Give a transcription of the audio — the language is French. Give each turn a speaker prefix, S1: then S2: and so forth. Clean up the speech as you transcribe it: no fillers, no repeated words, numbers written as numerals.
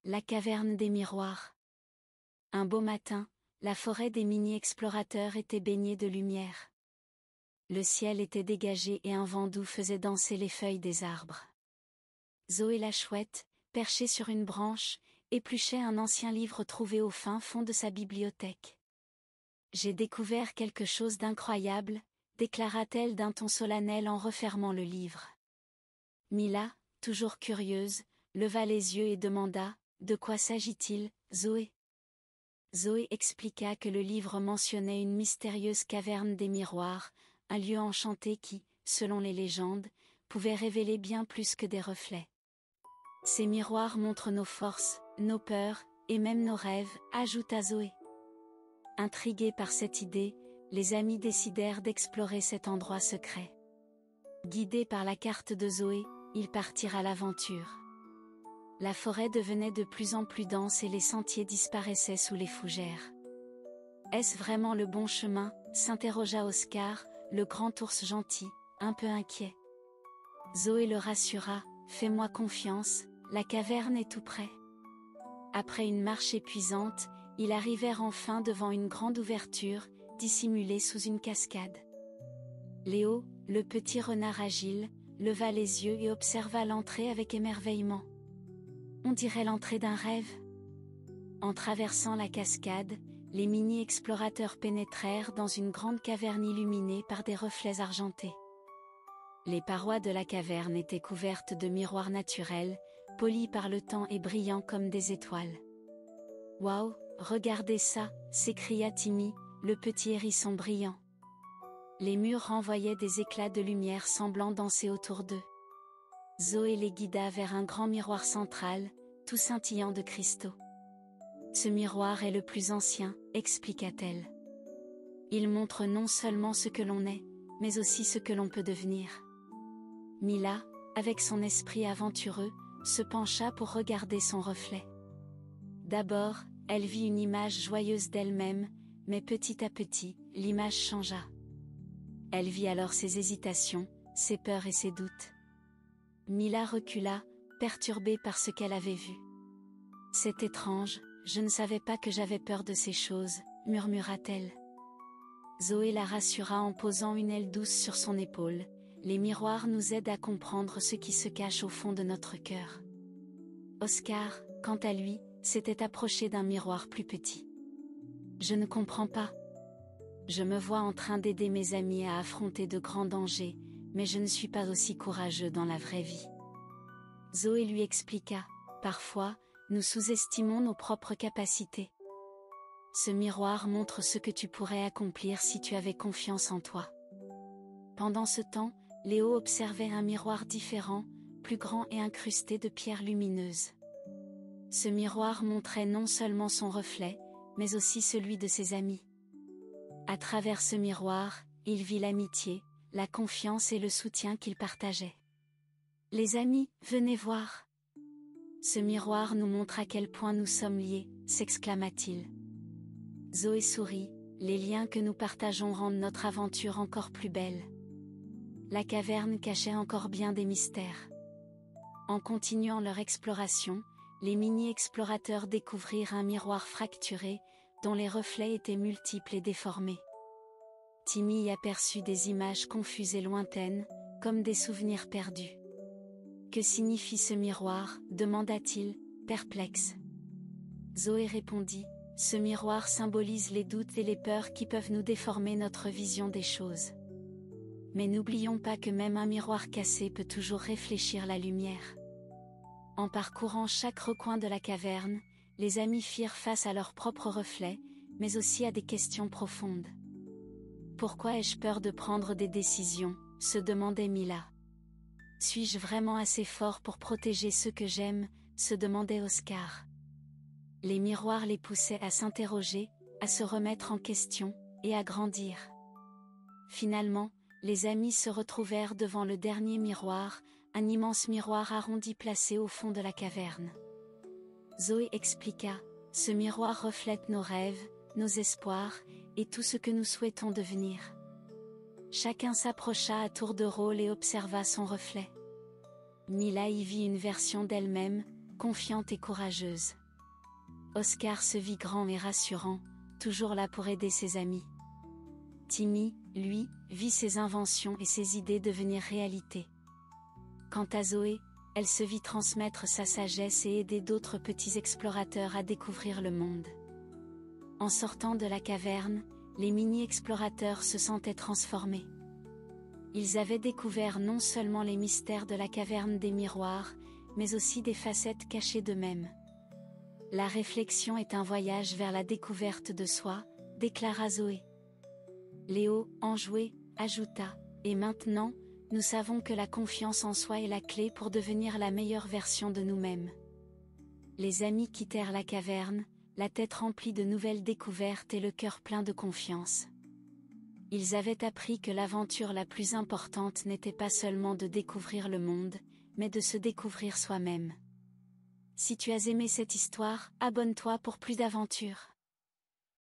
S1: La caverne des miroirs. Un beau matin, la forêt des mini-explorateurs était baignée de lumière. Le ciel était dégagé et un vent doux faisait danser les feuilles des arbres. Zoé la chouette, perchée sur une branche, épluchait un ancien livre trouvé au fin fond de sa bibliothèque. « J'ai découvert quelque chose d'incroyable », déclara-t-elle d'un ton solennel en refermant le livre. Mila, toujours curieuse, leva les yeux et demanda « De quoi s'agit-il, Zoé ?» Zoé expliqua que le livre mentionnait une mystérieuse caverne des miroirs, un lieu enchanté qui, selon les légendes, pouvait révéler bien plus que des reflets. Ces miroirs montrent nos forces, nos peurs, et même nos rêves, ajouta Zoé. Intrigués par cette idée, les amis décidèrent d'explorer cet endroit secret. Guidés par la carte de Zoé, ils partirent à l'aventure. La forêt devenait de plus en plus dense et les sentiers disparaissaient sous les fougères. « Est-ce vraiment le bon chemin ?» s'interrogea Oscar, le grand ours gentil, un peu inquiet. Zoé le rassura, « Fais-moi confiance, la caverne est tout près. » Après une marche épuisante, ils arrivèrent enfin devant une grande ouverture, dissimulée sous une cascade. Léo, le petit renard agile, leva les yeux et observa l'entrée avec émerveillement. On dirait l'entrée d'un rêve. En traversant la cascade, les mini-explorateurs pénétrèrent dans une grande caverne illuminée par des reflets argentés. Les parois de la caverne étaient couvertes de miroirs naturels, polis par le temps et brillants comme des étoiles. « Waouh, regardez ça !» s'écria Timmy, le petit hérisson brillant. Les murs renvoyaient des éclats de lumière semblant danser autour d'eux. Zoé les guida vers un grand miroir central, tout scintillant de cristaux. « Ce miroir est le plus ancien », expliqua-t-elle. « Il montre non seulement ce que l'on est, mais aussi ce que l'on peut devenir. » Mila, avec son esprit aventureux, se pencha pour regarder son reflet. D'abord, elle vit une image joyeuse d'elle-même, mais petit à petit, l'image changea. Elle vit alors ses hésitations, ses peurs et ses doutes. Mila recula, perturbée par ce qu'elle avait vu. « C'est étrange, je ne savais pas que j'avais peur de ces choses, » murmura-t-elle. Zoé la rassura en posant une aile douce sur son épaule. « Les miroirs nous aident à comprendre ce qui se cache au fond de notre cœur. » Oscar, quant à lui, s'était approché d'un miroir plus petit. « Je ne comprends pas. Je me vois en train d'aider mes amis à affronter de grands dangers, mais je ne suis pas aussi courageux dans la vraie vie. » Zoé lui expliqua, « Parfois, nous sous-estimons nos propres capacités. Ce miroir montre ce que tu pourrais accomplir si tu avais confiance en toi. » Pendant ce temps, Léo observait un miroir différent, plus grand et incrusté de pierres lumineuses. Ce miroir montrait non seulement son reflet, mais aussi celui de ses amis. À travers ce miroir, il vit l'amitié, la confiance et le soutien qu'ils partageaient. « Les amis, venez voir. Ce miroir nous montre à quel point nous sommes liés », s'exclama-t-il. Zoé sourit, « Les liens que nous partageons rendent notre aventure encore plus belle. » La caverne cachait encore bien des mystères. En continuant leur exploration, les mini-explorateurs découvrirent un miroir fracturé, dont les reflets étaient multiples et déformés. Timmy y aperçut des images confuses et lointaines, comme des souvenirs perdus. « Que signifie ce miroir ?» demanda-t-il, perplexe. Zoé répondit, « Ce miroir symbolise les doutes et les peurs qui peuvent nous déformer notre vision des choses. Mais n'oublions pas que même un miroir cassé peut toujours réfléchir la lumière. » En parcourant chaque recoin de la caverne, les amis firent face à leurs propres reflets, mais aussi à des questions profondes. « Pourquoi ai-je peur de prendre des décisions ?» se demandait Mila. « Suis-je vraiment assez fort pour protéger ceux que j'aime ?» se demandait Oscar. Les miroirs les poussaient à s'interroger, à se remettre en question, et à grandir. Finalement, les amis se retrouvèrent devant le dernier miroir, un immense miroir arrondi placé au fond de la caverne. Zoé expliqua, « Ce miroir reflète nos rêves, nos espoirs, et tout ce que nous souhaitons devenir. » Chacun s'approcha à tour de rôle et observa son reflet. Mila y vit une version d'elle-même, confiante et courageuse. Oscar se vit grand et rassurant, toujours là pour aider ses amis. Timmy, lui, vit ses inventions et ses idées devenir réalité. Quant à Zoé, elle se vit transmettre sa sagesse et aider d'autres petits explorateurs à découvrir le monde. En sortant de la caverne, les mini-explorateurs se sentaient transformés. Ils avaient découvert non seulement les mystères de la caverne des miroirs, mais aussi des facettes cachées d'eux-mêmes. La réflexion est un voyage vers la découverte de soi, déclara Zoé. Léo, enjoué, ajouta, et maintenant, nous savons que la confiance en soi est la clé pour devenir la meilleure version de nous-mêmes. Les amis quittèrent la caverne, la tête remplie de nouvelles découvertes et le cœur plein de confiance. Ils avaient appris que l'aventure la plus importante n'était pas seulement de découvrir le monde, mais de se découvrir soi-même. Si tu as aimé cette histoire, abonne-toi pour plus d'aventures.